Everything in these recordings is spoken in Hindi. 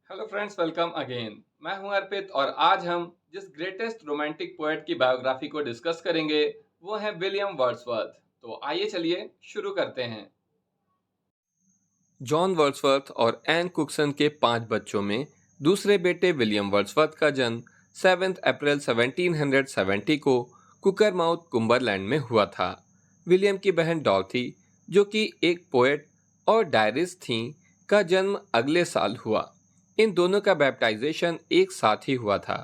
Hello friends, welcome again. मैं हूं अर्पित और आज हम जिस ग्रेटेस्ट रोमांटिक पोएट की बायोग्राफी को डिस्कस करेंगे वो है विलियम वर्ड्सवर्थ। तो आइए चलिए शुरू करते हैं। जॉन वर्ड्सवर्थ और एन कुकसन के 5 बच्चों में दूसरे बेटे विलियम वर्ड्सवर्थ का जन्म 7 अप्रैल 1770 को कुकरमाउथ कुंबरलैंड में हुआ था। विलियम की बहन डॉर्थी, जो कि एक पोएट और डायरिस्ट थीं, का जन्म अगले साल हुआ। इन दोनों का बैप्टाइजेशन एक साथ ही हुआ था।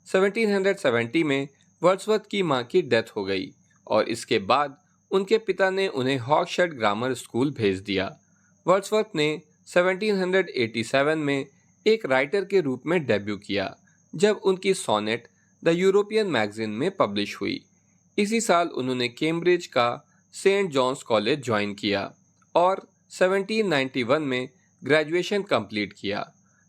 1770 में वर्ड्सवर्थ की मां की डेथ हो गई और इसके बाद उनके पिता ने उन्हें हॉगशट ग्रामर स्कूल भेज दिया। वर्ड्सवर्थ ने 1787 में एक राइटर के रूप में डेब्यू किया जब उनकी सोनेट द यूरोपियन मैगजीन में पब्लिश हुई। इसी साल उन्होंने कैम्ब्रिज का सेंट जॉन्स कॉलेज ज्वाइन किया और 1791 में ग्रेजुएशन कंप्लीट किया।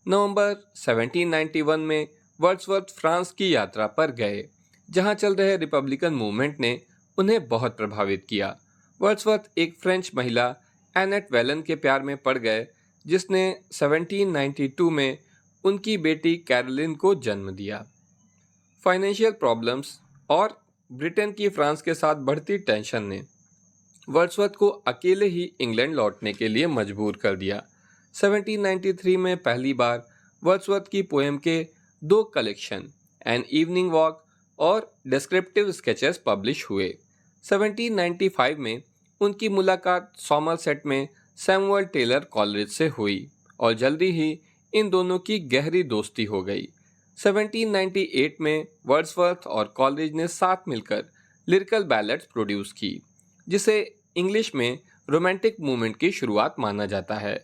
नवंबर 1791 में वर्ड्सवर्थ फ्रांस की यात्रा पर गए, जहां चल रहे रिपब्लिकन मूवमेंट ने उन्हें बहुत प्रभावित किया। वर्ड्सवर्थ एक फ्रेंच महिला एनेट वेलन के प्यार में पड़ गए, जिसने 1792 में उनकी बेटी कैरोलिन को जन्म दिया। फाइनेंशियल प्रॉब्लम्स और ब्रिटेन की फ्रांस के साथ बढ़ती टेंशन ने वर्ड्सवर्थ को अकेले ही इंग्लैंड लौटने के लिए मजबूर कर दिया। 1793 में पहली बार वर्ड्सवर्थ की पोएम के 2 कलेक्शन, एन इवनिंग वॉक और डिस्क्रिप्टिव स्केचेस पब्लिश हुए। 1795 में उनकी मुलाकात सॉमरसेट में सैमुअल टेलर कॉलरिज से हुई और जल्दी ही इन दोनों की गहरी दोस्ती हो गई। 1798 में वर्ड्सवर्थ और कॉलरिज ने साथ मिलकर लिरिकल बैलेड्स प्रोड्यूस की, जिसे इंग्लिश में रोमांटिक मूवमेंट की शुरुआत माना जाता है।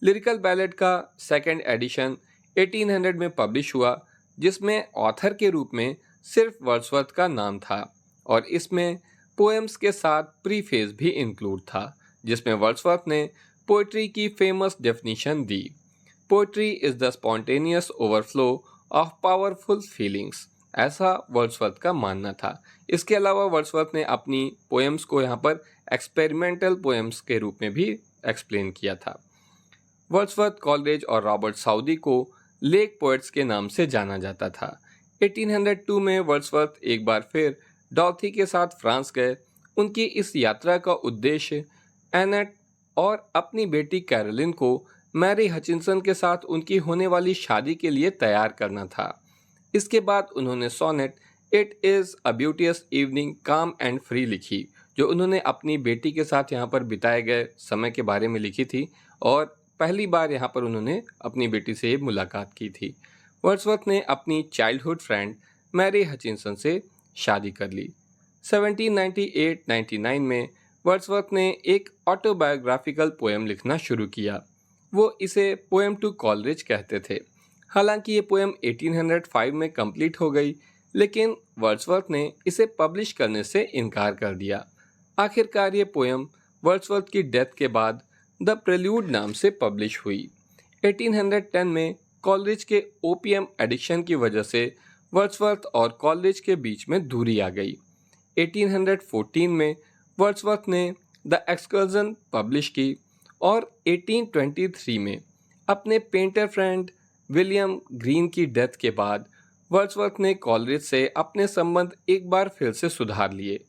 लिरिकल बैलेड का सेकंड एडिशन 1800 में पब्लिश हुआ, जिसमें ऑथर के रूप में सिर्फ वर्ड्सवर्थ का नाम था और इसमें पोएम्स के साथ प्रीफेस भी इंक्लूड था, जिसमें वर्ड्सवर्थ ने पोइट्री की famous definition the. Poetry is the spontaneous overflow of powerful feelings, ऐसा वर्ड्सवर्थ का मानना था। इसके अलावा वर्ड्सवर्थ ने अपनी पोएम्स को यहाँ पर एक्सपेरिमेंटल पोएम्स के रूप में भी एक्सप्लेन किया था। वर्ड्सवर्थ, कॉलरिज और रॉबर्ट साउदी को लेक पोएट्स के नाम से जाना जाता था। 1802 में वर्ड्सवर्थ एक बार फिर डॉर्थी के साथ फ्रांस गए। उनकी इस यात्रा का उद्देश्य एनेट और अपनी बेटी कैरोलिन को मैरी हचिंसन के साथ उनकी होने वाली शादी के लिए तैयार करना था। इसके बाद उन्होंने sonnet it is a beauteous evening calm and free लिखी, जो उन्होंने अपनी बेटी के साथ यहाँ पर बिताए गए समय के बारे में लिखी थी और पहली बार यहाँ पर उन्होंने अपनी बेटी से मुलाकात की थी। वर्ड्सवर्थ ने अपनी चाइल्डहुड फ्रेंड मैरी हचिंसन से शादी कर ली। 1798-99 में वर्ड्सवर्थ ने एक ऑटोबायोग्राफिकल पोएम लिखना शुरू किया। वो इसे पोएम टू कॉलरिज कहते थे। हालांकि ये पोएम 1805 में कंप्लीट हो गई, लेकिन वर्ड्सवर्थ ने इसे पब्लिश करने से इनकार कर दिया। आखिरकार ये पोएम वर्ड्सवर्थ की डेथ के बाद द प्रेल्यूड नाम से पब्लिश हुई। 1810 में कॉलरिज के ओपीएम एडिक्शन की वजह से वर्ड्सवर्थ और कॉलरिज के बीच में दूरी आ गई। 1814 में वर्ड्सवर्थ ने द एक्सकर्जन पब्लिश की और 1823 में अपने पेंटर फ्रेंड विलियम ग्रीन की डेथ के बाद वर्ड्सवर्थ ने कॉलरिज से अपने संबंध एक बार फिर से सुधार लिए।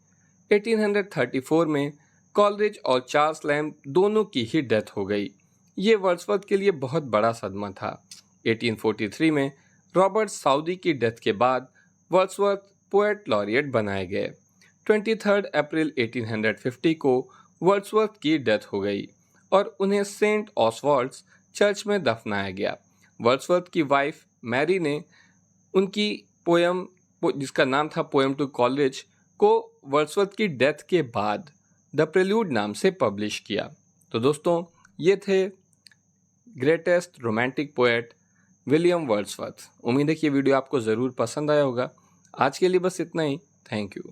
1834 में कॉलरिज और चार्ल्स लैम्ब दोनों की ही डेथ हो गई। ये वर्ड्सवर्थ के लिए बहुत बड़ा सदमा था। 1843 में रॉबर्ट साउदी की डेथ के बाद वर्ड्सवर्थ पोएट लॉरिएट बनाए गए। 23 अप्रैल 1850 को वर्ड्सवर्थ की डेथ हो गई और उन्हें सेंट ऑसवाल्ड्स चर्च में दफनाया गया। वर्ड्सवर्थ की वाइफ मैरी ने उनकी पोएम, जिसका नाम था पोएम टू कॉलरिज, को वर्ड्सवर्थ की डेथ के बाद द प्रेल्यूड नाम से पब्लिश किया। तो दोस्तों, ये थे greatest romantic poet William Wordsworth. उम्मीद है कि ये वीडियो आपको ज़रूर पसंद आया होगा। आज के लिए बस इतना ही। Thank you.